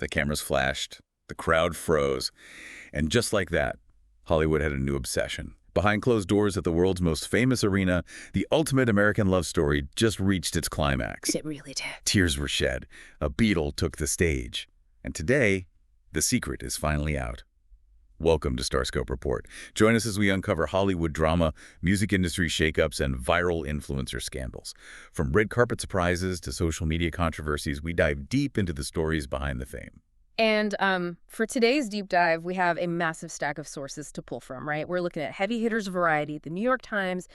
The cameras flashed, the crowd froze, and just like that, Hollywood had a new obsession. Behind closed doors at the world's most famous arena, the ultimate American love story just reached its climax. It really did. Tears were shed. A Beatle took the stage. And today, the secret is finally out. Welcome to Starscope Report. Join us as we uncover Hollywood drama, music industry shakeups, and viral influencer scandals. From red carpet surprises to social media controversies, we dive deep into the stories behind the fame. And for today's deep dive, we have a massive stack of sources to pull from, right? We're looking at heavy hitters of Variety, the New York Times,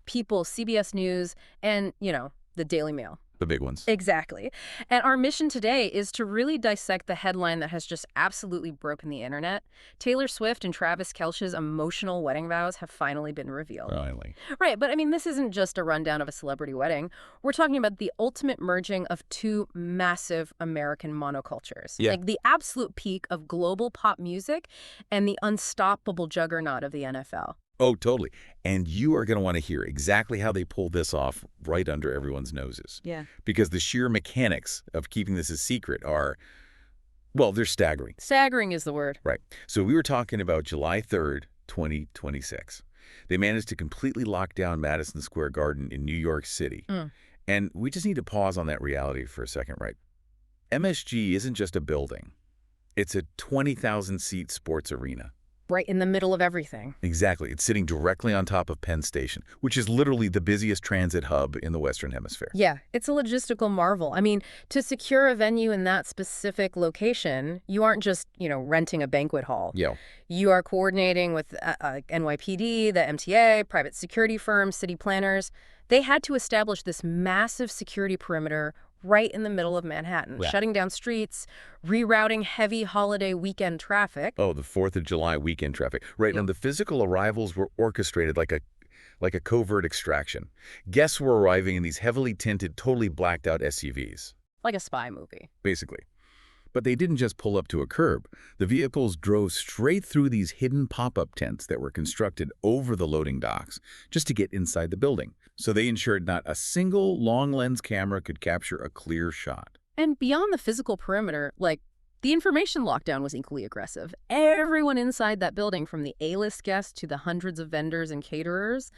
People, CBS News, and, the Daily Mail. The big ones. Exactly. And our mission today is to really dissect the headline that has just absolutely broken the internet. Taylor Swift and Travis Kelce's emotional wedding vows have finally been revealed. Finally. Right, but I mean, this isn't just a rundown of a celebrity wedding. We're talking about the ultimate merging of two massive American monocultures. Yeah. Like the absolute peak of global pop music and the unstoppable juggernaut of the NFL. Oh, totally. And you are going to want to hear exactly how they pull this off right under everyone's noses. Yeah. Because the sheer mechanics of keeping this a secret are, well, they're staggering. Staggering is the word. Right. So we were talking about July 3rd, 2026. They managed to completely lock down Madison Square Garden in New York City. And we just need to pause on that reality for a second, right? MSG isn't just a building. It's a 20,000-seat sports arena. Right in the middle of everything. Exactly. It's sitting directly on top of Penn Station, which is literally the busiest transit hub in the Western Hemisphere. Yeah, it's a logistical marvel. I mean, to secure a venue in that specific location, you aren't just, renting a banquet hall. Yeah. You are coordinating with NYPD, the MTA, private security firms, city planners. They had to establish this massive security perimeter right in the middle of Manhattan, shutting down streets, rerouting heavy holiday weekend traffic. Oh, the 4th of July weekend traffic. Right, and the physical arrivals were orchestrated like a covert extraction. Guests were arriving in these heavily tinted, totally blacked out SUVs. Like a spy movie. Basically. But they didn't just pull up to a curb. The vehicles drove straight through these hidden pop-up tents that were constructed over the loading docks just to get inside the building. So they ensured not a single long-lens camera could capture a clear shot. And beyond the physical perimeter, the information lockdown was equally aggressive. Everyone inside that building, from the A-list guests to the hundreds of vendors and caterers,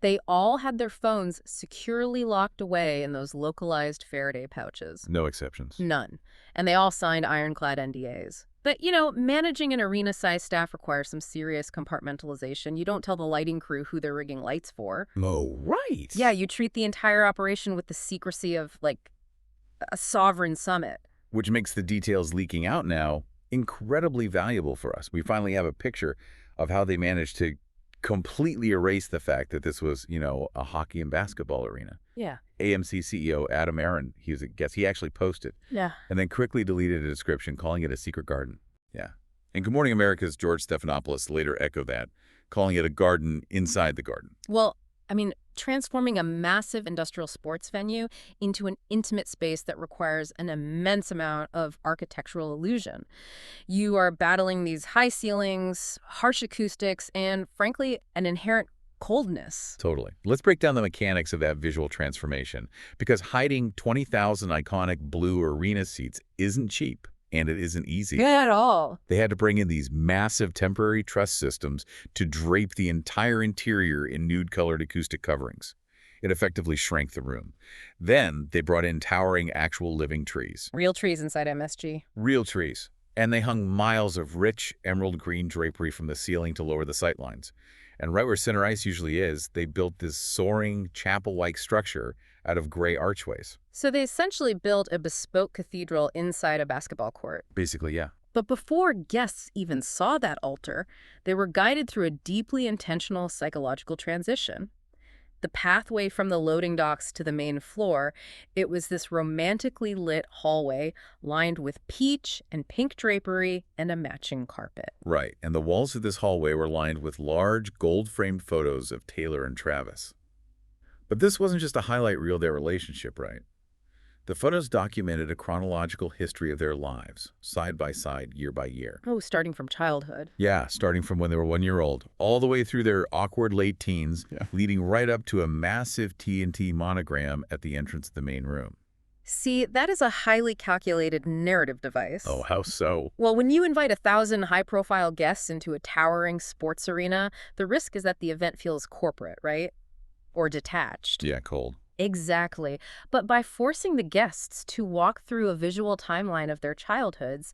they all had their phones securely locked away in those localized Faraday pouches. No exceptions. None. And they all signed ironclad NDAs. But, managing an arena-sized staff requires some serious compartmentalization. You don't tell the lighting crew who they're rigging lights for. Oh, right. Yeah, you treat the entire operation with the secrecy of, a sovereign summit. Which makes the details leaking out now incredibly valuable for us. We finally have a picture of how they managed to completely erase the fact that this was, a hockey and basketball arena. Yeah. AMC CEO Adam Sandler, he was a guest. He actually posted. Yeah. And then quickly deleted a description, calling it a secret garden. Yeah. And Good Morning America's George Stephanopoulos later echoed that, calling it a garden inside the garden. Well, transforming a massive industrial sports venue into an intimate space that requires an immense amount of architectural illusion. You are battling these high ceilings, harsh acoustics, and, frankly, an inherent coldness. Totally. Let's break down the mechanics of that visual transformation, because hiding 20,000 iconic blue arena seats isn't cheap. And it isn't easy. At all. They had to bring in these massive temporary truss systems to drape the entire interior in nude-colored acoustic coverings. It effectively shrank the room. Then they brought in towering actual living trees. Real trees inside MSG. Real trees. And they hung miles of rich emerald green drapery from the ceiling to lower the sightlines. And right where center ice usually is, they built this soaring chapel-like structure out of gray archways. So they essentially built a bespoke cathedral inside a basketball court. Basically, yeah. But before guests even saw that altar, they were guided through a deeply intentional psychological transition. The pathway from the loading docks to the main floor, it was this romantically lit hallway lined with peach and pink drapery and a matching carpet. Right, and the walls of this hallway were lined with large gold-framed photos of Taylor and Travis. But this wasn't just a highlight reel of their relationship, right? The photos documented a chronological history of their lives, side by side, year by year. Oh, starting from childhood. Yeah, starting from when they were 1 year old, all the way through their awkward late teens, leading right up to a massive TNT monogram at the entrance of the main room. See, that is a highly calculated narrative device. Oh, how so? Well, when you invite 1,000 high-profile guests into a towering sports arena, the risk is that the event feels corporate, right? Or detached. Yeah, cold. Exactly. But by forcing the guests to walk through a visual timeline of their childhoods,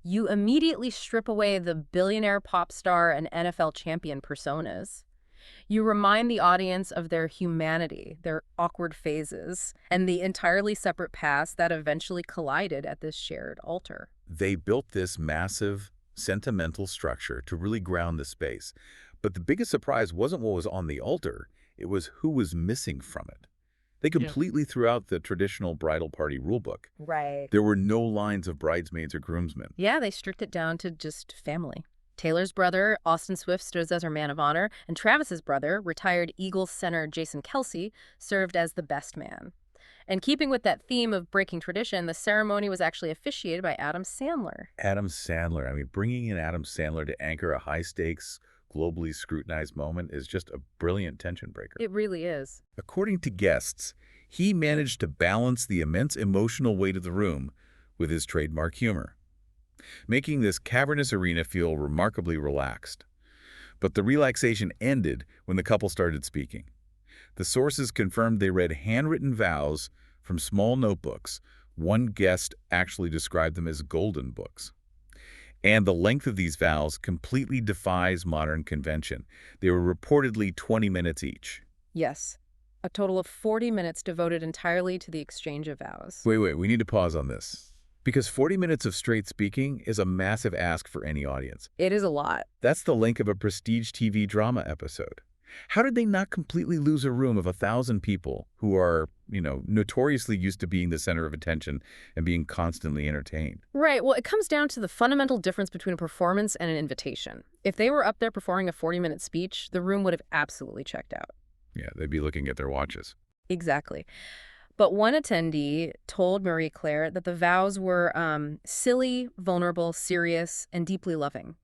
you immediately strip away the billionaire pop star and NFL champion personas. You remind the audience of their humanity, their awkward phases, and the entirely separate paths that eventually collided at this shared altar. They built this massive, sentimental structure to really ground the space. But the biggest surprise wasn't what was on the altar, it was who was missing from it. They completely threw out the traditional bridal party rulebook. Right. There were no lines of bridesmaids or groomsmen. Yeah, they stripped it down to just family. Taylor's brother, Austin Swift, stood as her man of honor, and Travis's brother, retired Eagles center Jason Kelce, served as the best man. And keeping with that theme of breaking tradition, the ceremony was actually officiated by Adam Sandler. Adam Sandler. I mean, bringing in Adam Sandler to anchor a high-stakes, globally scrutinized moment is just a brilliant tension breaker. It really is. According to guests, he managed to balance the immense emotional weight of the room with his trademark humor, making this cavernous arena feel remarkably relaxed. But the relaxation ended when the couple started speaking. The sources confirmed they read handwritten vows from small notebooks. One guest actually described them as golden books. And the length of these vows completely defies modern convention. They were reportedly 20 minutes each. Yes. A total of 40 minutes devoted entirely to the exchange of vows. Wait, we need to pause on this. Because 40 minutes of straight speaking is a massive ask for any audience. It is a lot. That's the length of a prestige TV drama episode. How did they not completely lose a room of 1,000 people who are, notoriously used to being the center of attention and being constantly entertained? Right. Well, it comes down to the fundamental difference between a performance and an invitation. If they were up there performing a 40-minute speech, the room would have absolutely checked out. Yeah, they'd be looking at their watches. Exactly. But one attendee told Marie Claire that the vows were silly, vulnerable, serious, and deeply loving.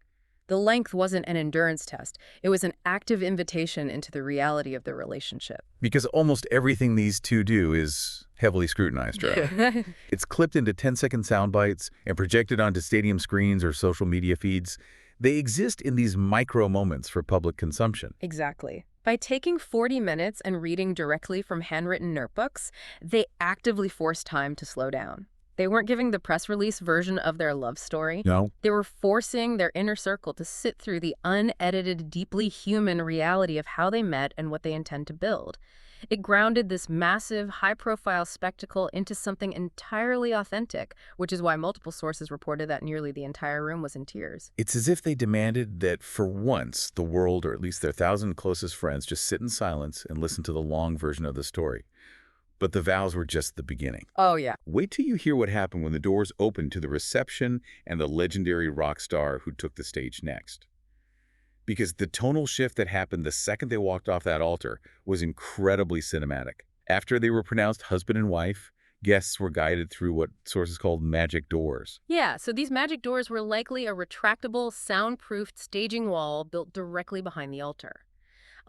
The length wasn't an endurance test. It was an active invitation into the reality of their relationship. Because almost everything these two do is heavily scrutinized, right? It's clipped into 10-second sound bites and projected onto stadium screens or social media feeds. They exist in these micro moments for public consumption. Exactly. By taking 40 minutes and reading directly from handwritten notebooks, they actively forced time to slow down. They weren't giving the press release version of their love story. No. They were forcing their inner circle to sit through the unedited, deeply human reality of how they met and what they intend to build. It grounded this massive, high-profile spectacle into something entirely authentic, which is why multiple sources reported that nearly the entire room was in tears. It's as if they demanded that for once the world, or at least their 1,000 closest friends, just sit in silence and listen to the long version of the story. But the vows were just the beginning. Oh, yeah. Wait till you hear what happened when the doors opened to the reception and the legendary rock star who took the stage next. Because the tonal shift that happened the second they walked off that altar was incredibly cinematic. After they were pronounced husband and wife, guests were guided through what sources called magic doors. Yeah, so these magic doors were likely a retractable, soundproofed staging wall built directly behind the altar,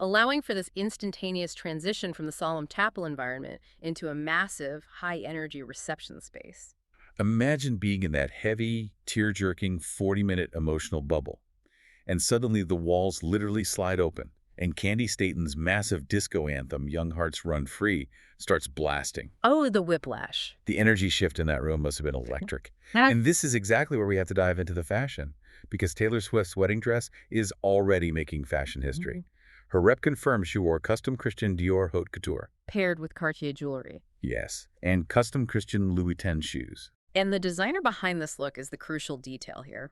allowing for this instantaneous transition from the solemn chapel environment into a massive, high-energy reception space. Imagine being in that heavy, tear-jerking 40-minute emotional bubble. And suddenly the walls literally slide open, and Candy Staton's massive disco anthem, Young Hearts Run Free, starts blasting. Oh, the whiplash. The energy shift in that room must have been electric. And this is exactly where we have to dive into the fashion, because Taylor Swift's wedding dress is already making fashion history. Her rep confirms she wore custom Christian Dior Haute Couture. Paired with Cartier jewelry. Yes, and custom Christian Louis X shoes. And the designer behind this look is the crucial detail here.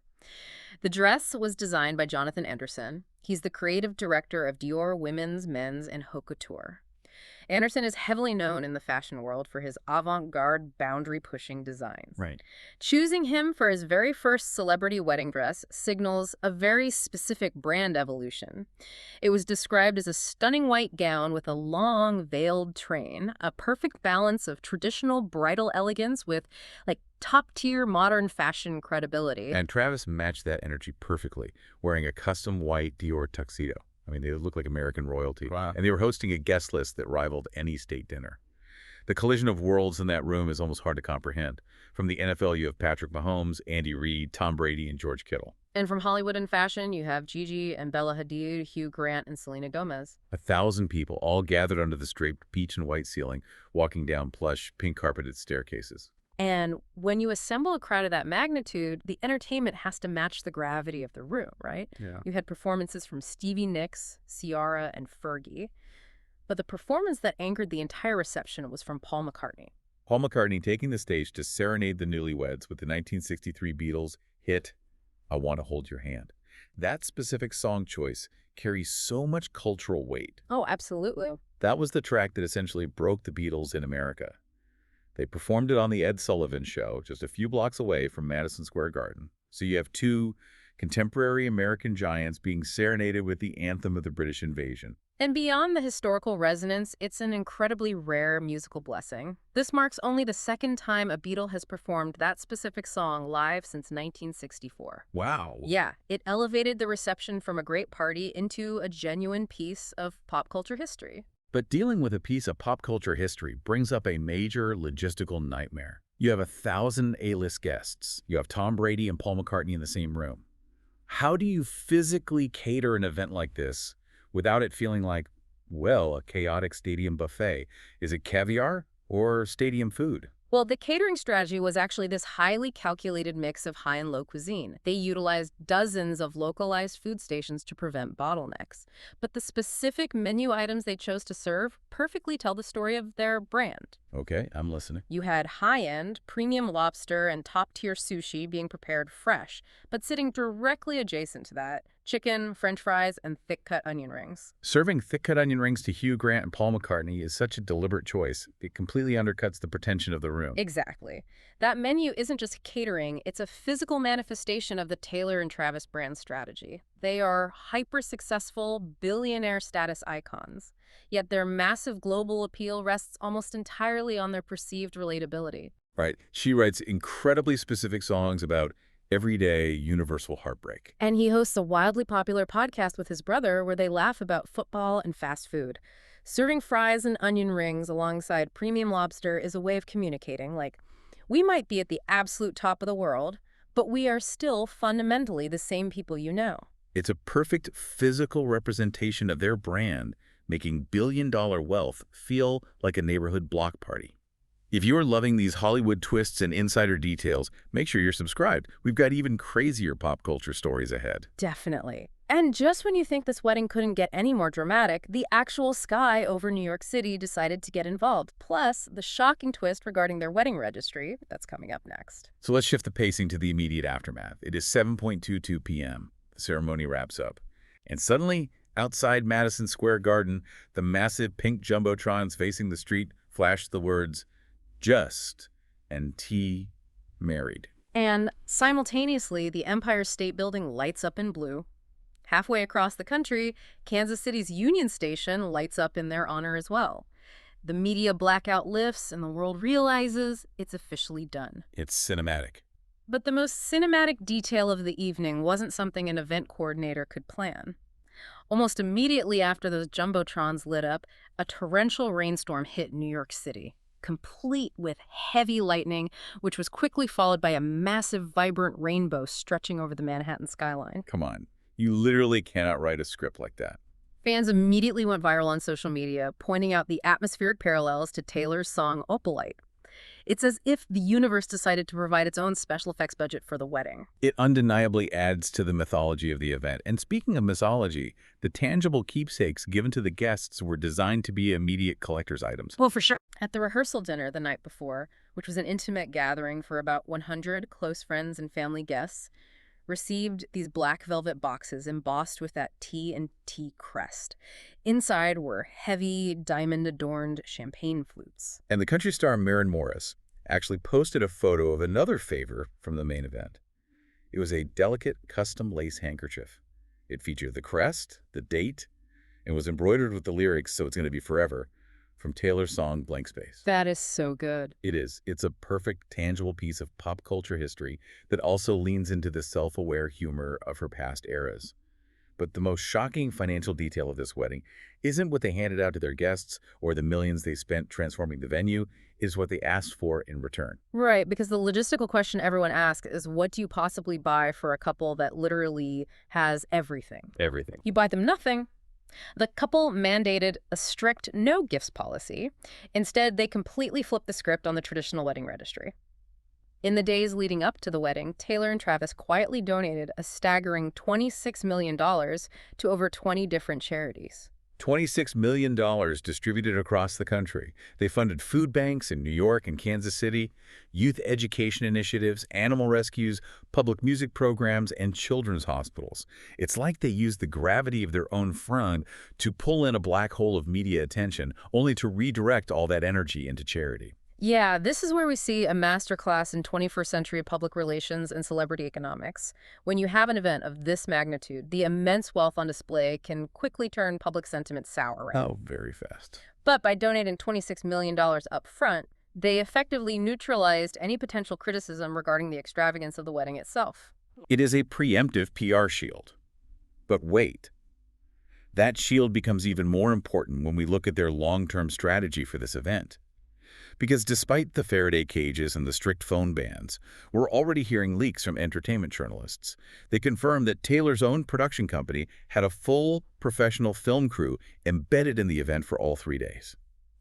The dress was designed by Jonathan Anderson. He's the creative director of Dior Women's, Men's, and Haute Couture. Anderson is heavily known in the fashion world for his avant-garde, boundary-pushing designs. Right. Choosing him for his very first celebrity wedding dress signals a very specific brand evolution. It was described as a stunning white gown with a long, veiled train, a perfect balance of traditional bridal elegance with, top-tier modern fashion credibility. And Travis matched that energy perfectly, wearing a custom white Dior tuxedo. I mean, they look like American royalty. Wow. And they were hosting a guest list that rivaled any state dinner. The collision of worlds in that room is almost hard to comprehend. From the NFL, you have Patrick Mahomes, Andy Reid, Tom Brady, and George Kittle. And from Hollywood and fashion, you have Gigi and Bella Hadid, Hugh Grant, and Selena Gomez. 1,000 people, all gathered under this draped peach and white ceiling, walking down plush, pink-carpeted staircases. And when you assemble a crowd of that magnitude, the entertainment has to match the gravity of the room, right? Yeah. You had performances from Stevie Nicks, Ciara, and Fergie. But the performance that anchored the entire reception was from Paul McCartney. Paul McCartney taking the stage to serenade the newlyweds with the 1963 Beatles hit, I Want to Hold Your Hand. That specific song choice carries so much cultural weight. Oh, absolutely. That was the track that essentially broke the Beatles in America. They performed it on the Ed Sullivan Show, just a few blocks away from Madison Square Garden. So you have two contemporary American giants being serenaded with the anthem of the British invasion. And beyond the historical resonance, it's an incredibly rare musical blessing. This marks only the second time a Beatle has performed that specific song live since 1964. Wow. Yeah, it elevated the reception from a great party into a genuine piece of pop culture history. But dealing with a piece of pop culture history brings up a major logistical nightmare. You have 1,000 A-list guests. You have Tom Brady and Paul McCartney in the same room. How do you physically cater an event like this without it feeling like, well, a chaotic stadium buffet? Is it caviar or stadium food? Well, the catering strategy was actually this highly calculated mix of high and low cuisine. They utilized dozens of localized food stations to prevent bottlenecks. But the specific menu items they chose to serve perfectly tell the story of their brand. Okay, I'm listening. You had high-end, premium lobster and top-tier sushi being prepared fresh, but sitting directly adjacent to that, chicken, french fries, and thick-cut onion rings. Serving thick-cut onion rings to Hugh Grant and Paul McCartney is such a deliberate choice. It completely undercuts the pretension of the room. Exactly. That menu isn't just catering, it's a physical manifestation of the Taylor and Travis brand strategy. They are hyper-successful, billionaire status icons. Yet their massive global appeal rests almost entirely on their perceived relatability. Right. She writes incredibly specific songs about everyday universal heartbreak. And he hosts a wildly popular podcast with his brother where they laugh about football and fast food. Serving fries and onion rings alongside premium lobster is a way of communicating, like, we might be at the absolute top of the world, but we are still fundamentally the same people you know. It's a perfect physical representation of their brand, making billion-dollar wealth feel like a neighborhood block party. If you're loving these Hollywood twists and insider details, make sure you're subscribed. We've got even crazier pop culture stories ahead. Definitely. And just when you think this wedding couldn't get any more dramatic, the actual sky over New York City decided to get involved. Plus, the shocking twist regarding their wedding registry, that's coming up next. So let's shift the pacing to the immediate aftermath. It is 7:22 p.m. The ceremony wraps up. And suddenly, outside Madison Square Garden, the massive pink jumbotrons facing the street flash the words, "Just and T married." And simultaneously, the Empire State Building lights up in blue. Halfway across the country, Kansas City's Union Station lights up in their honor as well. The media blackout lifts and the world realizes it's officially done. It's cinematic. But the most cinematic detail of the evening wasn't something an event coordinator could plan. Almost immediately after those jumbotrons lit up, a torrential rainstorm hit New York City, complete with heavy lightning, which was quickly followed by a massive, vibrant rainbow stretching over the Manhattan skyline. Come on. You literally cannot write a script like that. Fans immediately went viral on social media, pointing out the atmospheric parallels to Taylor's song Opalite. It's as if the universe decided to provide its own special effects budget for the wedding. It undeniably adds to the mythology of the event. And speaking of mythology, the tangible keepsakes given to the guests were designed to be immediate collector's items. Well, for sure. At the rehearsal dinner the night before, which was an intimate gathering for about 100 close friends and family guests, received these black velvet boxes embossed with that T&T crest. Inside were heavy, diamond-adorned champagne flutes. And the country star Maren Morris actually posted a photo of another favor from the main event. It was a delicate custom lace handkerchief. It featured the crest, the date, and was embroidered with the lyrics, "So It's Gonna Be Forever," from Taylor's song Blank Space. That is so good. It is. It's a perfect, tangible piece of pop culture history that also leans into the self-aware humor of her past eras. But the most shocking financial detail of this wedding isn't what they handed out to their guests or the millions they spent transforming the venue, is what they asked for in return. Right, because the logistical question everyone asks is, what do you possibly buy for a couple that literally has everything? Everything. You buy them nothing. The couple mandated a strict no gifts policy. Instead, they completely flipped the script on the traditional wedding registry. In the days leading up to the wedding, Taylor and Travis quietly donated a staggering $26 million to over 20 different charities. $26 million distributed across the country. They funded food banks in New York and Kansas City, youth education initiatives, animal rescues, public music programs, and children's hospitals. It's like they used the gravity of their own fund to pull in a black hole of media attention, only to redirect all that energy into charity. Yeah, this is where we see a masterclass in 21st century public relations and celebrity economics. When you have an event of this magnitude, the immense wealth on display can quickly turn public sentiment sour, right? Oh, very fast. But by donating $26 million up front, they effectively neutralized any potential criticism regarding the extravagance of the wedding itself. It is a preemptive PR shield. But wait. That shield becomes even more important when we look at their long-term strategy for this event. Because despite the Faraday cages and the strict phone bans, we're already hearing leaks from entertainment journalists. They confirm that Taylor's own production company had a full professional film crew embedded in the event for all 3 days.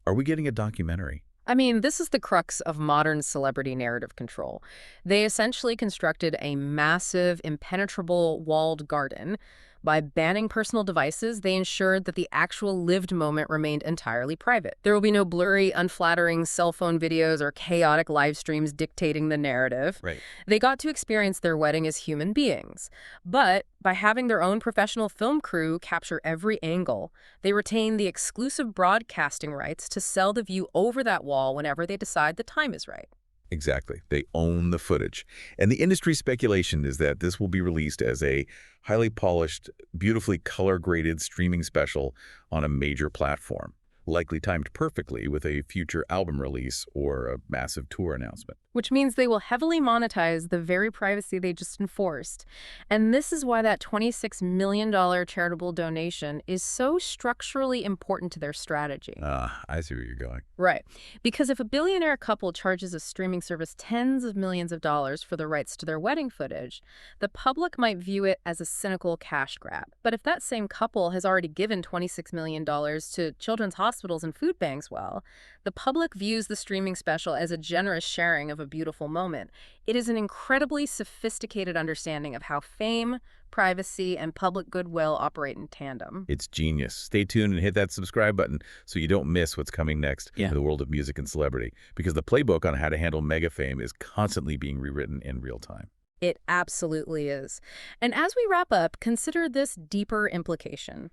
Are we getting a documentary? I mean, this is the crux of modern celebrity narrative control. They essentially constructed a massive, impenetrable walled garden. By banning personal devices, they ensured that the actual lived moment remained entirely private. There will be no blurry, unflattering cell phone videos or chaotic live streams dictating the narrative. Right. They got to experience their wedding as human beings. But by having their own professional film crew capture every angle, they retain the exclusive broadcasting rights to sell the view over that wall whenever they decide the time is right. Exactly. They own the footage. And the industry speculation is that this will be released as a highly polished, beautifully color-graded streaming special on a major platform, likely timed perfectly with a future album release or a massive tour announcement. Which means they will heavily monetize the very privacy they just enforced. And this is why that $26 million charitable donation is so structurally important to their strategy. I see where you're going. Right. Because if a billionaire couple charges a streaming service tens of millions of dollars for the rights to their wedding footage, the public might view it as a cynical cash grab. But if that same couple has already given $26 million to children's hospitals and food banks, well, the public views the streaming special as a generous sharing of a beautiful moment. It is an incredibly sophisticated understanding of how fame, privacy, and public goodwill operate in tandem. It's genius. Stay tuned and hit that subscribe button so you don't miss what's coming next in the world of music and celebrity, because the playbook on how to handle mega fame is constantly being rewritten in real time. It absolutely is. And as we wrap up, consider this deeper implication.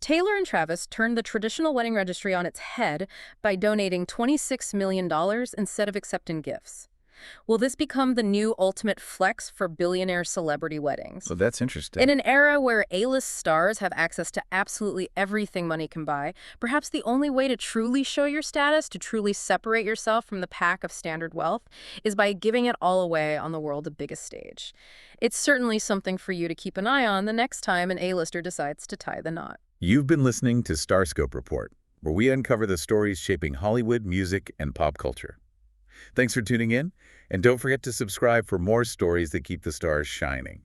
Taylor and Travis turned the traditional wedding registry on its head by donating $26 million instead of accepting gifts. Will this become the new ultimate flex for billionaire celebrity weddings? So that's interesting. In an era where A-list stars have access to absolutely everything money can buy, perhaps the only way to truly show your status, to truly separate yourself from the pack of standard wealth, is by giving it all away on the world's biggest stage. It's certainly something for you to keep an eye on the next time an A-lister decides to tie the knot. You've been listening to Starscope Report, where we uncover the stories shaping Hollywood, music, and pop culture. Thanks for tuning in, and don't forget to subscribe for more stories that keep the stars shining.